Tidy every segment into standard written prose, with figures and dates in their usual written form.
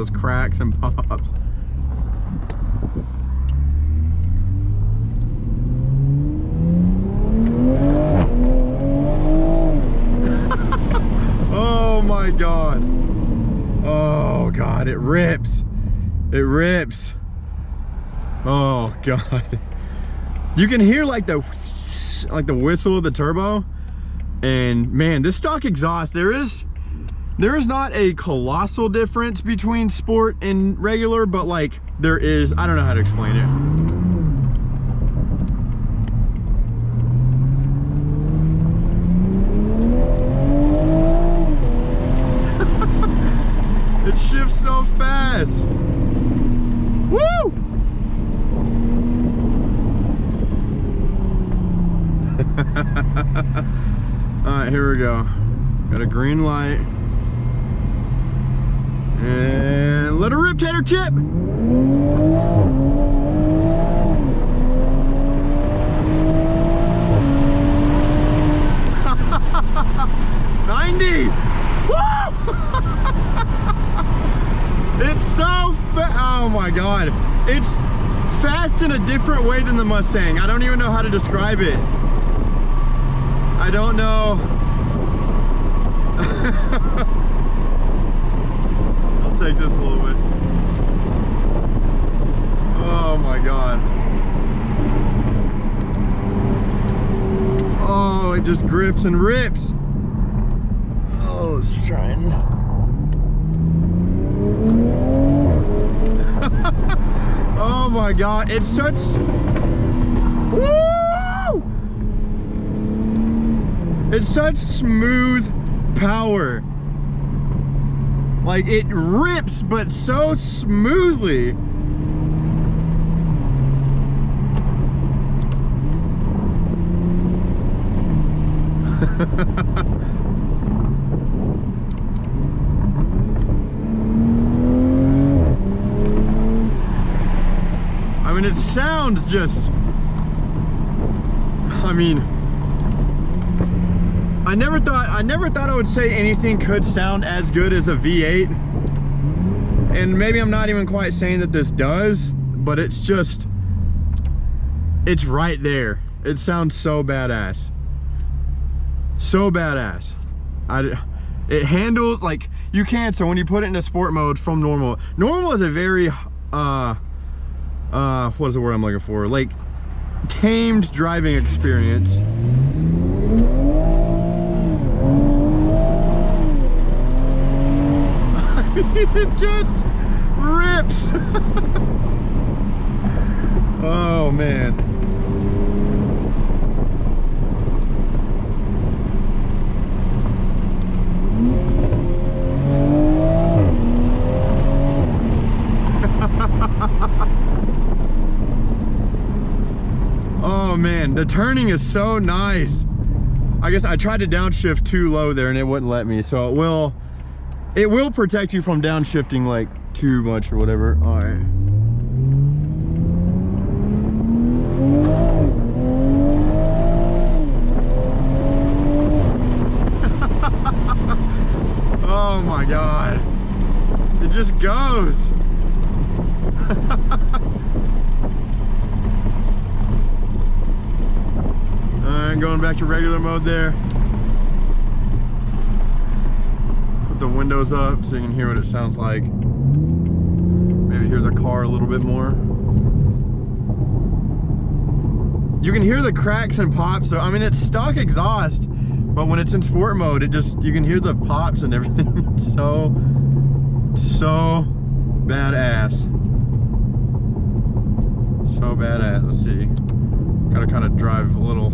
those cracks and pops. Oh my God. Oh God, it rips. It rips. Oh God. You can hear like the whistle of the turbo. And man, this stock exhaust, there is not a colossal difference between sport and regular, but like there is, I don't know how to explain it. It shifts so fast. Woo! All right, here we go. Got a green light. And let her rip, tater chip. 90. Woo! It's so fast. Oh my God. It's fast in a different way than the Mustang. I don't even know how to describe it. I don't know. I'll take this a little bit. Oh my God. Oh, it just grips and rips. Oh, it's trying. Oh my God, it's such... Woo! It's such smooth power. Like, it rips, but so smoothly. I mean, it sounds just... I mean... I never thought I would say anything could sound as good as a V8. And maybe I'm not even quite saying that this does, but it's just... It's right there. It sounds so badass. So badass. It handles like you can. So when you put it into sport mode from normal is a very what is the word I'm looking for, like tamed driving experience. It just rips. Oh man. Oh man, the turning is so nice. I guess I tried to downshift too low there and it wouldn't let me, so it will protect you from downshifting like too much or whatever. All right. Oh my God. It just goes. Alright, going back to regular mode there. Put the windows up so you can hear what it sounds like. Maybe hear the car a little bit more. You can hear the cracks and pops. So I mean, it's stock exhaust, but when it's in sport mode, it just, you can hear the pops and everything. It's so badass. So badass. Let's see. Gotta kind of drive a little.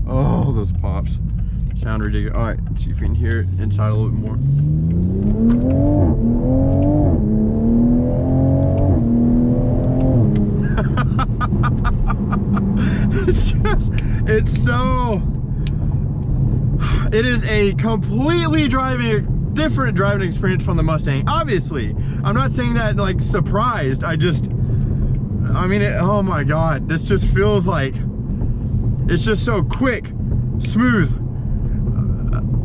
Oh, those pops sound ridiculous. All right, let's see if you can hear it inside a little bit more. It is a completely different driving experience from the Mustang. Obviously, I'm not saying that like surprised. I just, I mean, oh my God, this just feels like, it's just so quick, smooth.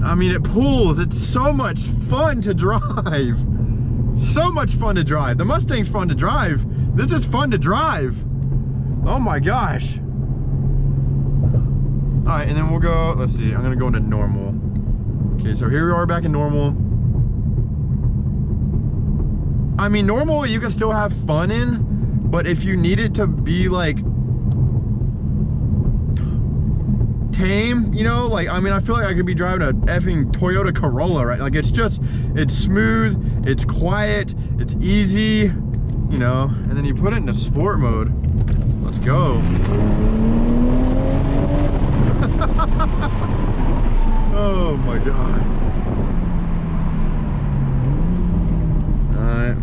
I mean, it pulls. It's so much fun to drive. So much fun to drive. The Mustang's fun to drive. This is fun to drive. Oh my gosh. All right, and then we'll go, let's see, I'm gonna go into normal. Okay, so here we are back in normal. I mean, normal you can still have fun in, but if you need it to be like tame, you know, like, I mean, I feel like I could be driving a effing Toyota Corolla, right? Like, it's just, it's smooth, it's quiet, it's easy, you know, and then you put it into sport mode. Let's go. Oh my God. All right.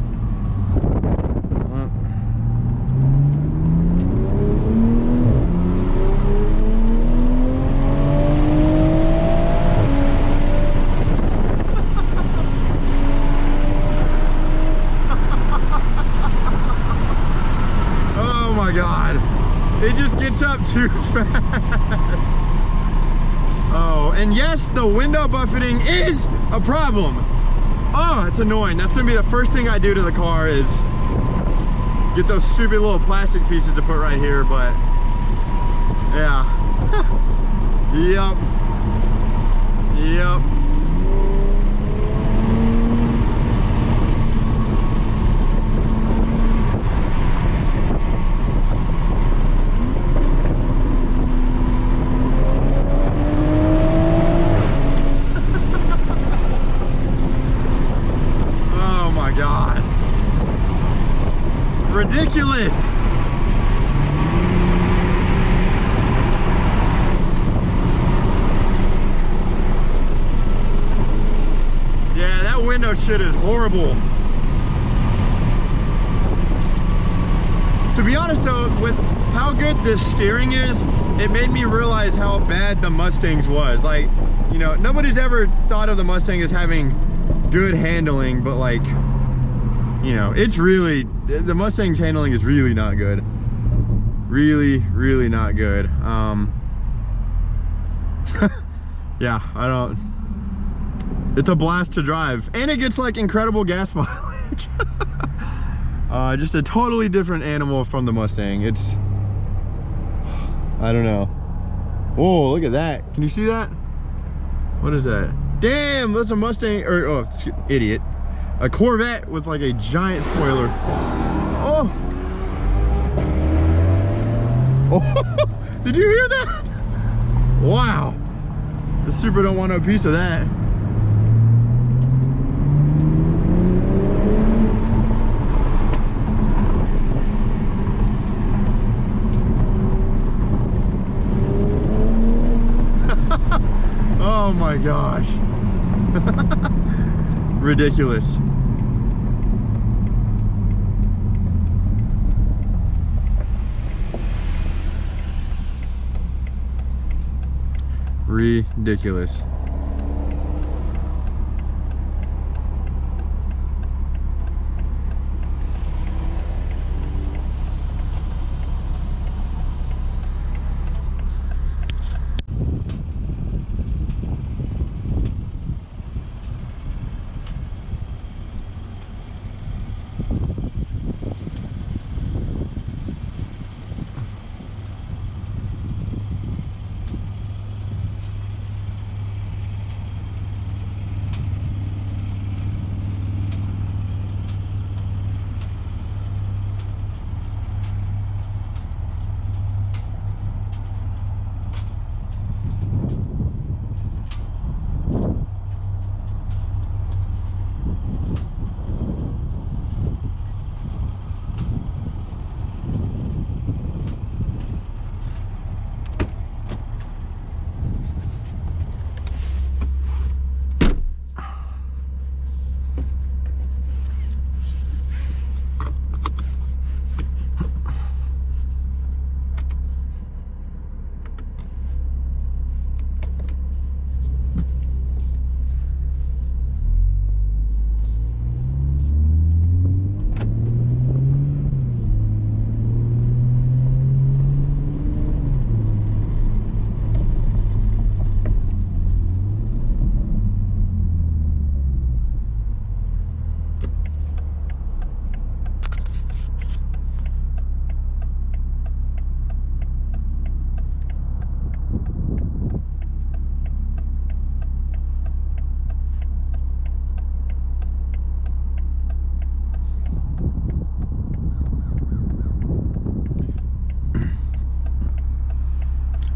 Oh my God. It just gets up too fast. Oh, and yes, the window buffeting is a problem. Oh, it's annoying. That's gonna be the first thing I do to the car is get those stupid little plastic pieces to put right here, but yeah. Yep. Yep. Ridiculous. Yeah, that window shit is horrible. To be honest though, with how good this steering is, it made me realize how bad the Mustang's was. Like, you know, nobody's ever thought of the Mustang as having good handling, but like, you know, it's really, the Mustang's handling is really not good. Really not good. Yeah, I don't, it's a blast to drive, and it gets like incredible gas mileage. Just a totally different animal from the Mustang. It's, I don't know. Oh, look at that. Can you see that? What is that? Damn, that's a Mustang, or, oh, idiot. A Corvette with like a giant spoiler. Oh! Oh! Did you hear that? Wow! The Supra don't want no piece of that. Oh my gosh. Ridiculous. Ridiculous.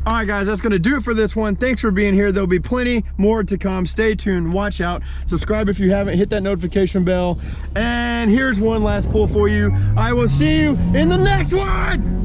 All right, guys, that's gonna do it for this one. Thanks for being here. There'll be plenty more to come. Stay tuned, watch out, subscribe if you haven't, hit that notification bell. And here's one last pull for you. I will see you in the next one.